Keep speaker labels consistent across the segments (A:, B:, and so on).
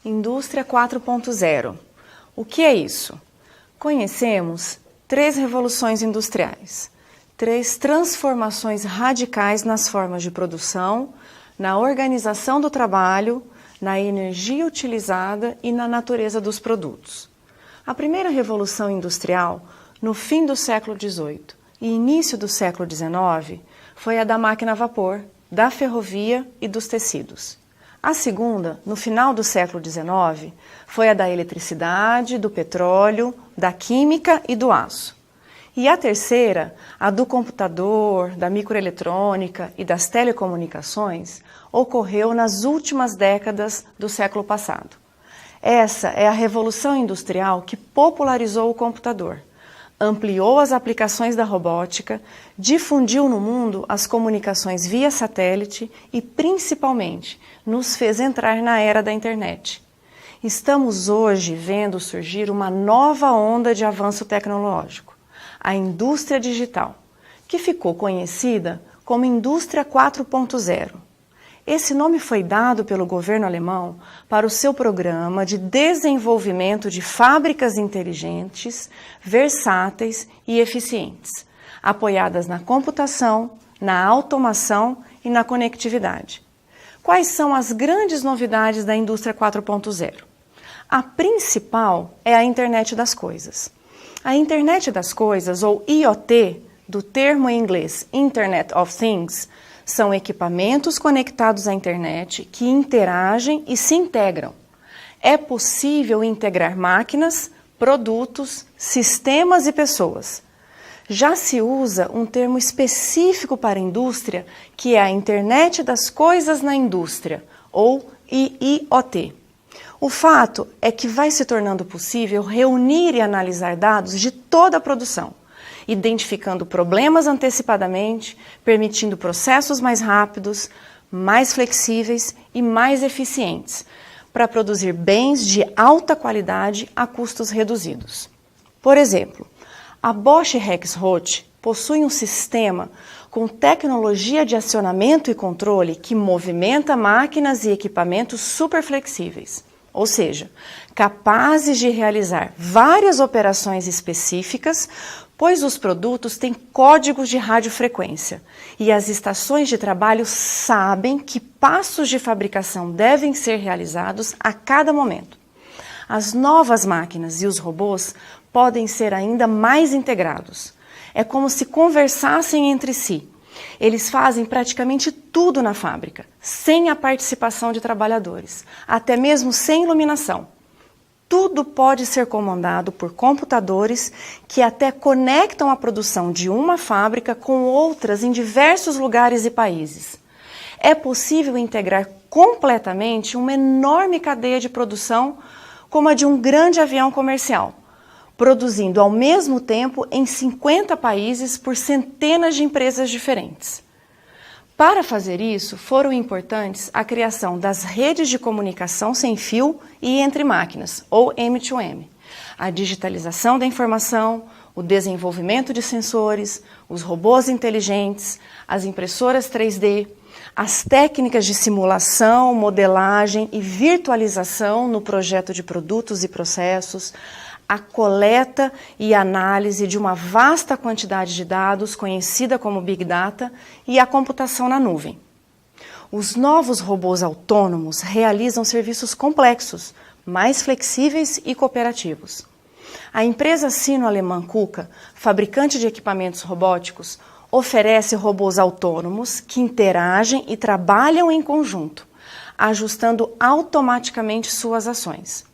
A: Indústria 4.0. O que é isso? Conhecemos 3 revoluções industriais, 3 transformações radicais nas formas de produção, na organização do trabalho, na energia utilizada e na natureza dos produtos. A primeira revolução industrial, no fim do século XVIII e início do século XIX, foi a da máquina a vapor, da ferrovia e dos tecidos. A segunda, no final do século XIX, foi a da eletricidade, do petróleo, da química e do aço. E a terceira, a do computador, da microeletrônica e das telecomunicações, ocorreu nas últimas décadas do século passado. Essa é a revolução industrial que popularizou o computador, ampliou as aplicações da robótica, difundiu no mundo as comunicações via satélite e, principalmente, nos fez entrar na era da internet. Estamos hoje vendo surgir uma nova onda de avanço tecnológico, a indústria digital, que ficou conhecida como Indústria 4.0. Esse nome foi dado pelo governo alemão para o seu programa de desenvolvimento de fábricas inteligentes, versáteis e eficientes, apoiadas na computação, na automação e na conectividade. Quais são as grandes novidades da Indústria 4.0? A principal é a Internet das Coisas. A Internet das Coisas, ou IoT, do termo em inglês Internet of Things, são equipamentos conectados à internet que interagem e se integram. É possível integrar máquinas, produtos, sistemas e pessoas. Já se usa um termo específico para a indústria, que é a Internet das Coisas na Indústria, ou IIoT. O fato é que vai se tornando possível reunir e analisar dados de toda a produção, identificando problemas antecipadamente, permitindo processos mais rápidos, mais flexíveis e mais eficientes, para produzir bens de alta qualidade a custos reduzidos. Por exemplo, a Bosch Rexroth possui um sistema com tecnologia de acionamento e controle que movimenta máquinas e equipamentos super flexíveis, ou seja, capazes de realizar várias operações específicas, pois os produtos têm códigos de radiofrequência e as estações de trabalho sabem que passos de fabricação devem ser realizados a cada momento. As novas máquinas e os robôs podem ser ainda mais integrados. É como se conversassem entre si. Eles fazem praticamente tudo na fábrica, sem a participação de trabalhadores, até mesmo sem iluminação. Tudo pode ser comandado por computadores que até conectam a produção de uma fábrica com outras em diversos lugares e países. É possível integrar completamente uma enorme cadeia de produção como a de um grande avião comercial, produzindo ao mesmo tempo em 50 países por centenas de empresas diferentes. Para fazer isso, foram importantes a criação das redes de comunicação sem fio e entre máquinas, ou M2M, a digitalização da informação, o desenvolvimento de sensores, os robôs inteligentes, as impressoras 3D, as técnicas de simulação, modelagem e virtualização no projeto de produtos e processos, a coleta e análise de uma vasta quantidade de dados, conhecida como Big Data, e a computação na nuvem. Os novos robôs autônomos realizam serviços complexos, mais flexíveis e cooperativos. A empresa sino-alemã KUKA, fabricante de equipamentos robóticos, oferece robôs autônomos que interagem e trabalham em conjunto, ajustando automaticamente suas ações.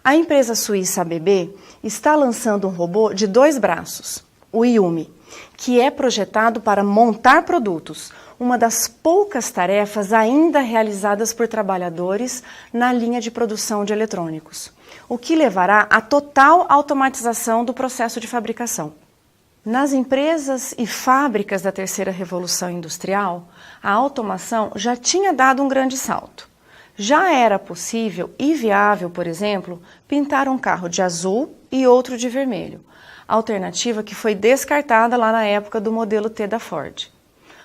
A: A empresa suíça ABB está lançando um robô de 2 braços, o Yumi, que é projetado para montar produtos, uma das poucas tarefas ainda realizadas por trabalhadores na linha de produção de eletrônicos, o que levará à total automatização do processo de fabricação. Nas empresas e fábricas da terceira revolução industrial, a automação já tinha dado um grande salto. Já era possível e viável, por exemplo, pintar um carro de azul e outro de vermelho, alternativa que foi descartada lá na época do modelo T da Ford.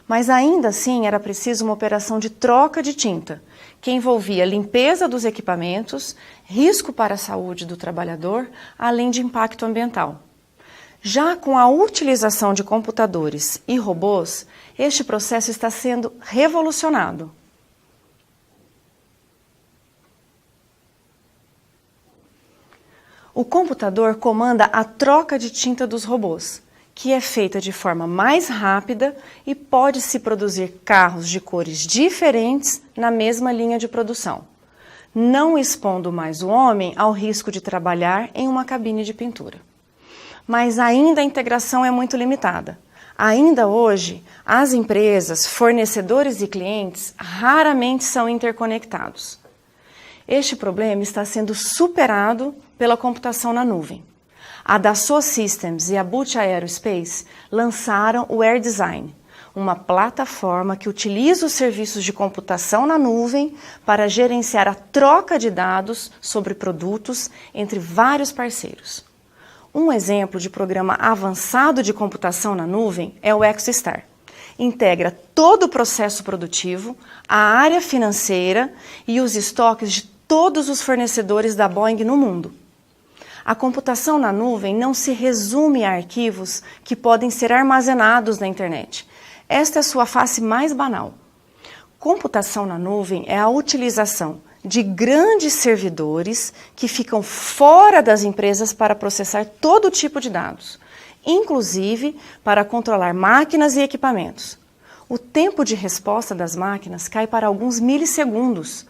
A: Mas ainda assim era preciso uma operação de troca de tinta, que envolvia limpeza dos equipamentos, risco para a saúde do trabalhador, além de impacto ambiental. Já com a utilização de computadores e robôs, este processo está sendo revolucionado. O computador comanda a troca de tinta dos robôs, que é feita de forma mais rápida e pode-se produzir carros de cores diferentes na mesma linha de produção, não expondo mais o homem ao risco de trabalhar em uma cabine de pintura. Mas ainda a integração é muito limitada. Ainda hoje, as empresas, fornecedores e clientes raramente são interconectados. Este problema está sendo superado pela computação na nuvem. A Dassault Systems e a Boot Aerospace lançaram o AirDesign, uma plataforma que utiliza os serviços de computação na nuvem para gerenciar a troca de dados sobre produtos entre vários parceiros. Um exemplo de programa avançado de computação na nuvem é o ExoStar. Integra todo o processo produtivo, a área financeira e os estoques de todos os fornecedores da Boeing no mundo. A computação na nuvem não se resume a arquivos que podem ser armazenados na internet. Esta é a sua face mais banal. Computação na nuvem é a utilização de grandes servidores que ficam fora das empresas para processar todo tipo de dados, inclusive para controlar máquinas e equipamentos. O tempo de resposta das máquinas cai para alguns milissegundos.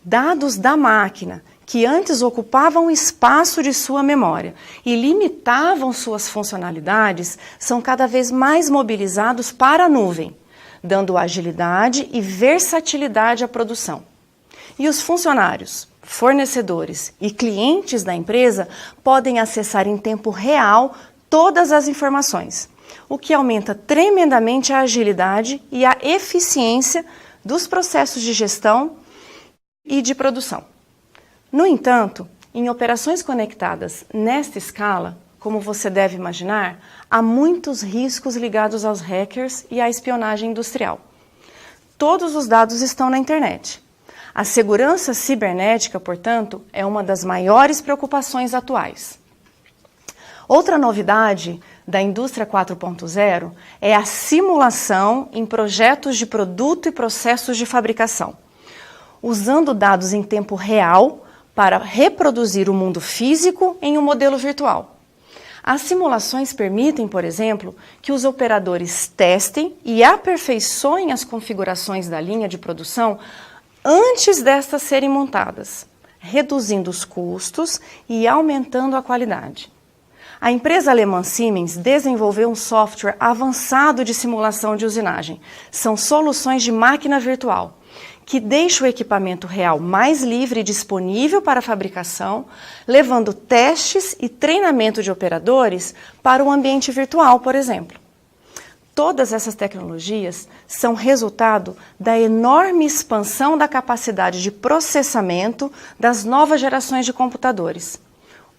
A: Dados da máquina, que antes ocupavam espaço de sua memória e limitavam suas funcionalidades, são cada vez mais mobilizados para a nuvem, dando agilidade e versatilidade à produção. E os funcionários, fornecedores e clientes da empresa podem acessar em tempo real todas as informações, o que aumenta tremendamente a agilidade e a eficiência dos processos de gestão e de produção. No entanto, em operações conectadas nesta escala, como você deve imaginar, há muitos riscos ligados aos hackers e à espionagem industrial. Todos os dados estão na internet. A segurança cibernética, portanto, é uma das maiores preocupações atuais. Outra novidade da indústria 4.0 é a simulação em projetos de produto e processos de fabricação, usando dados em tempo real para reproduzir o mundo físico em um modelo virtual. As simulações permitem, por exemplo, que os operadores testem e aperfeiçoem as configurações da linha de produção antes destas serem montadas, reduzindo os custos e aumentando a qualidade. A empresa alemã Siemens desenvolveu um software avançado de simulação de usinagem. São soluções de máquina virtual, que deixa o equipamento real mais livre e disponível para a fabricação, levando testes e treinamento de operadores para o ambiente virtual, por exemplo. Todas essas tecnologias são resultado da enorme expansão da capacidade de processamento das novas gerações de computadores.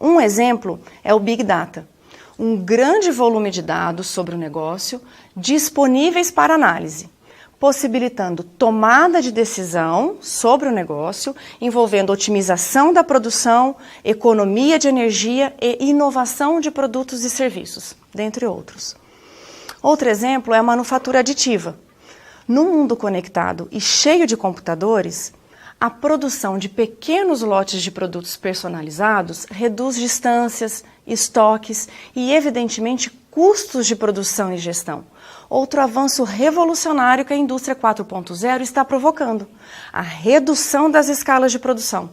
A: Um exemplo é o Big Data, um grande volume de dados sobre o negócio disponíveis para análise, possibilitando tomada de decisão sobre o negócio, envolvendo otimização da produção, economia de energia e inovação de produtos e serviços, dentre outros. Outro exemplo é a manufatura aditiva. No mundo conectado e cheio de computadores, a produção de pequenos lotes de produtos personalizados reduz distâncias, estoques e, evidentemente, custos de produção e gestão. Outro avanço revolucionário que a indústria 4.0 está provocando, a redução das escalas de produção.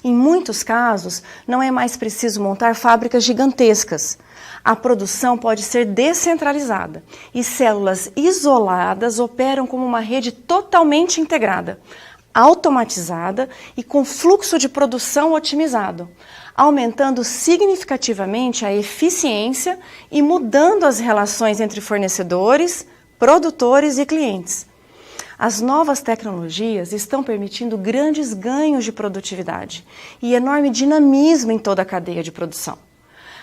A: Em muitos casos, não é mais preciso montar fábricas gigantescas. A produção pode ser descentralizada e células isoladas operam como uma rede totalmente integrada, automatizada e com fluxo de produção otimizado, aumentando significativamente a eficiência e mudando as relações entre fornecedores, produtores e clientes. As novas tecnologias estão permitindo grandes ganhos de produtividade e enorme dinamismo em toda a cadeia de produção.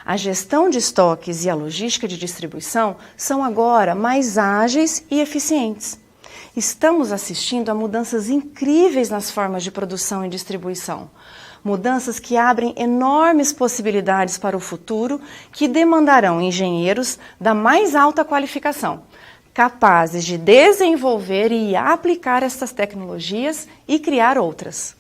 A: A gestão de estoques e a logística de distribuição são agora mais ágeis e eficientes. Estamos assistindo a mudanças incríveis nas formas de produção e distribuição. Mudanças que abrem enormes possibilidades para o futuro, que demandarão engenheiros da mais alta qualificação, capazes de desenvolver e aplicar estas tecnologias e criar outras.